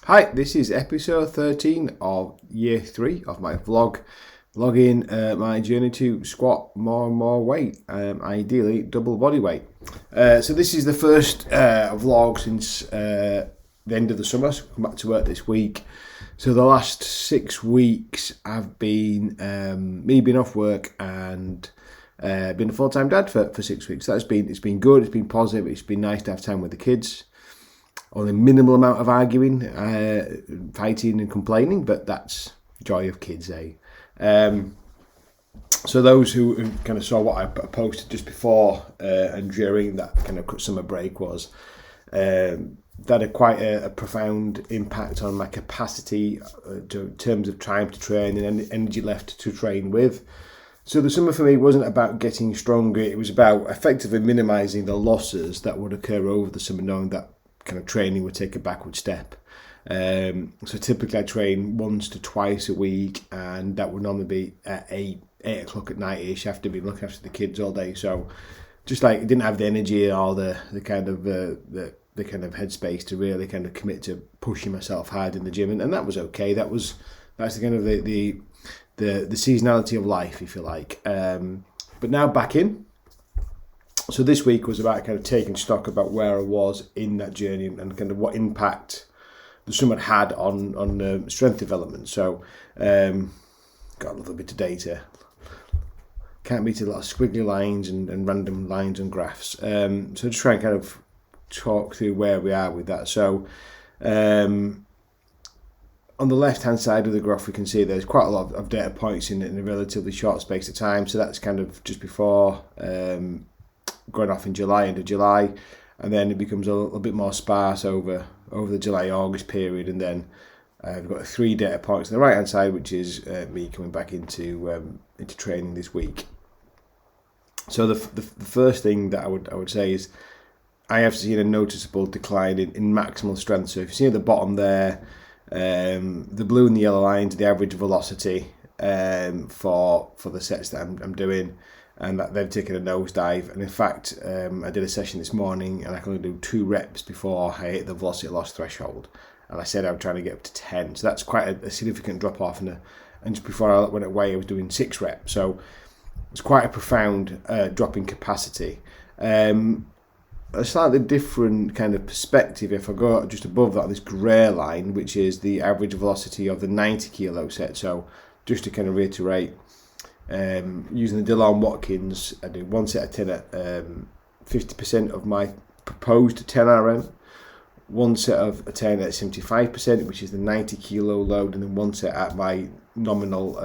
Hi, this is episode 13 of year 3 of my vlog, vlogging my journey to squat more and more weight, ideally double body weight. So this is the first vlog since the end of the summer, so come back to work this week. So the last 6 weeks I've been, me being off work and been a full-time dad for 6 weeks. It's been good, it's been positive, it's been nice to have time with the kids. Only minimal amount of arguing, fighting and complaining, but that's joy of kids, eh? So those who kind of saw what I posted just before and during that kind of summer break was that had quite a profound impact on my capacity in terms of time to train and energy left to train with. So the summer for me wasn't about getting stronger, it was about effectively minimising the losses that would occur over the summer, knowing that kind of training would take a backward step. So typically I train once to twice a week, and that would normally be at 8 o'clock at night-ish after being looking after the kids all day. So just like didn't have the energy or the kind of the kind of headspace to really kind of commit to pushing myself hard in the gym, and that was okay. That's the kind of the seasonality of life, if you like. But now back in. So this week was about kind of taking stock about where I was in that journey and kind of what impact the summer had on strength development. So got a little bit of data. Can't beat a lot of squiggly lines and random lines and graphs. So just try and kind of talk through where we are with that. So on the left-hand side of the graph, we can see there's quite a lot of data points in a relatively short space of time. So that's kind of just before going off in July, end of July, and then it becomes a little bit more sparse over the July-August period, and then I've got 3 data points on the right-hand side, which is me coming back into training this week. So the first thing that I would say is I have seen a noticeable decline in maximal strength. So if you see at the bottom there, the blue and the yellow lines, the average velocity for the sets that I'm doing, and that they've taken a nosedive. And in fact, I did a session this morning and I can only do 2 reps before I hit the velocity loss threshold. And I said I was trying to get up to 10. So that's quite a significant drop off. And just before I went away, I was doing 6 reps. So it's quite a profound drop in capacity. A slightly different kind of perspective if I go just above that, this grey line, which is the average velocity of the 90 kilo set. So just to kind of reiterate, using the Delon Watkins, I do 1 set of 10 at 50% of my proposed 10 RM, 1 set of a 10 at 75%, which is the 90 kilo load, and then 1 set at my nominal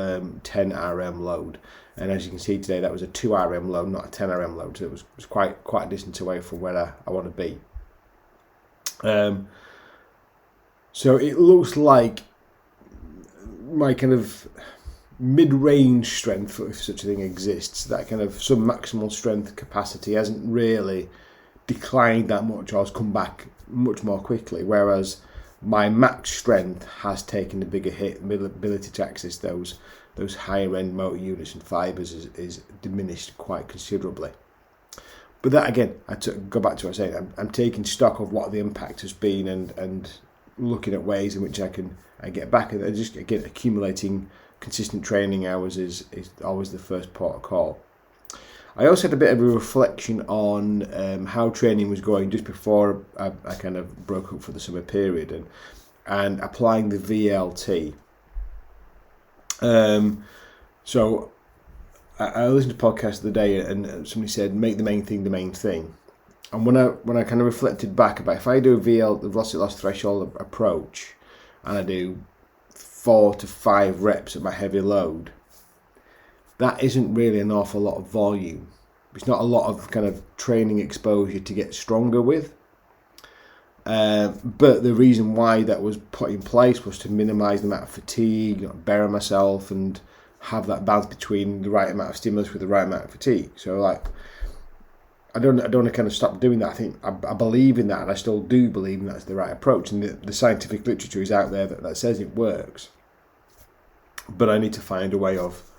10 RM load. And as you can see today, that was a 2 RM load, not a 10 RM load, so it was quite a distance away from where I want to be. So it looks like my kind of mid-range strength, if such a thing exists, that kind of some maximal strength capacity hasn't really declined that much or has come back much more quickly, whereas my max strength has taken a bigger hit. Ability to access those higher end motor units and fibres is diminished quite considerably. But that again, go back to what I was saying, I'm taking stock of what the impact has been and looking at ways in which I get back, and just again accumulating consistent training hours is always the first port of call. I also had a bit of a reflection on how training was going just before I kind of broke up for the summer period and applying the VLT. So I listened to a podcast the other day and somebody said make the main thing the main thing. And when I kind of reflected back about if I do the velocity loss threshold approach and I do 4 to 5 reps at my heavy load, that isn't really an awful lot of volume. It's not a lot of kind of training exposure to get stronger with. But the reason why that was put in place was to minimise the amount of fatigue, not bury myself, and have that balance between the right amount of stimulus with the right amount of fatigue. So like, I don't want to kind of stop doing that. I think I believe in that, and I still do believe in that's the right approach. And the scientific literature is out there that says it works. But I need to find a way of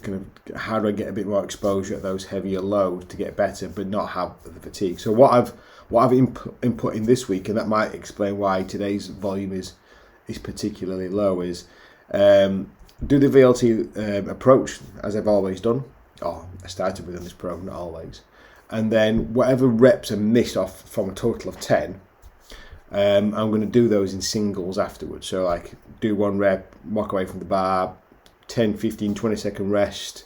kind of how do I get a bit more exposure at those heavier loads to get better, but not have the fatigue. So what I've input in this week, and that might explain why today's volume is is particularly low is do the VLT approach as I've always done. Oh, I started with on this program, not always. And then whatever reps are missed off from a total of 10, I'm going to do those in singles afterwards. So like do 1 rep, walk away from the bar, 10, 15, 20 second rest,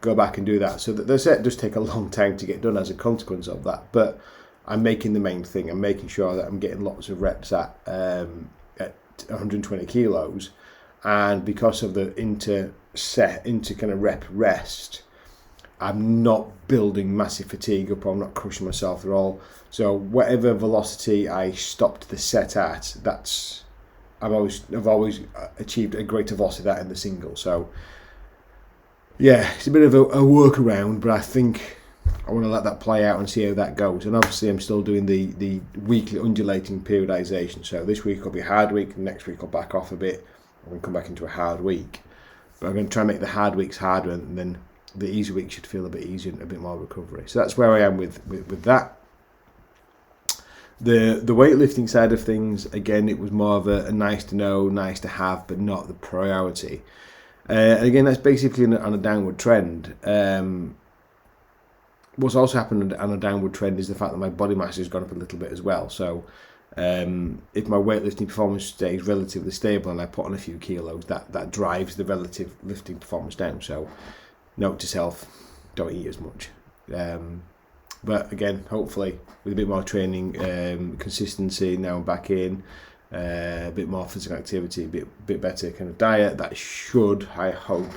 go back and do that. So the set does take a long time to get done as a consequence of that. But I'm making the main thing. I'm making sure that I'm getting lots of reps at 120 kilos. And because of the inter kind of rep rest, I'm not building massive fatigue up, or I'm not crushing myself at all. So whatever velocity I stopped the set at, I've always achieved a greater velocity that in the single. So yeah, it's a bit of a workaround, but I think I want to let that play out and see how that goes. And obviously I'm still doing the weekly undulating periodization. So this week will be a hard week, and next week I'll back off a bit. I'm going to come back into a hard week. But I'm going to try and make the hard weeks harder, and then the easy week should feel a bit easier and a bit more recovery. So that's where I am with that. The weightlifting side of things, again, it was more of a nice to know, nice to have, but not the priority. And again, that's basically on a downward trend. What's also happened on a downward trend is the fact that my body mass has gone up a little bit as well. So if my weightlifting performance stays relatively stable and I put on a few kilos, that drives the relative lifting performance down. So note to self, don't eat as much. But again, hopefully with a bit more training, consistency, now I'm back in, a bit more physical activity, a bit better kind of diet, that should, I hope,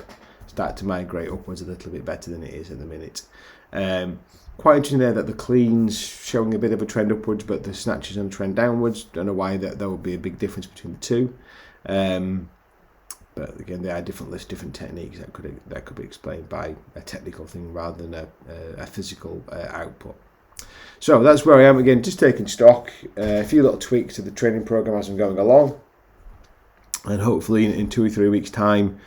start to migrate upwards a little bit better than it is at the minute. Quite interesting there that the cleans showing a bit of a trend upwards, but the snatches on a trend downwards. Don't know why there would be a big difference between the two. But again, they are different lifts, different techniques. That could be explained by a technical thing rather than a physical output. So that's where I am again, just taking stock. A few little tweaks to the training program as I'm going along, and hopefully in 2 or 3 weeks' time,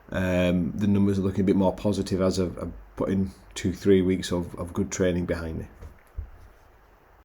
the numbers are looking a bit more positive as I've put in 2-3 weeks of good training behind me.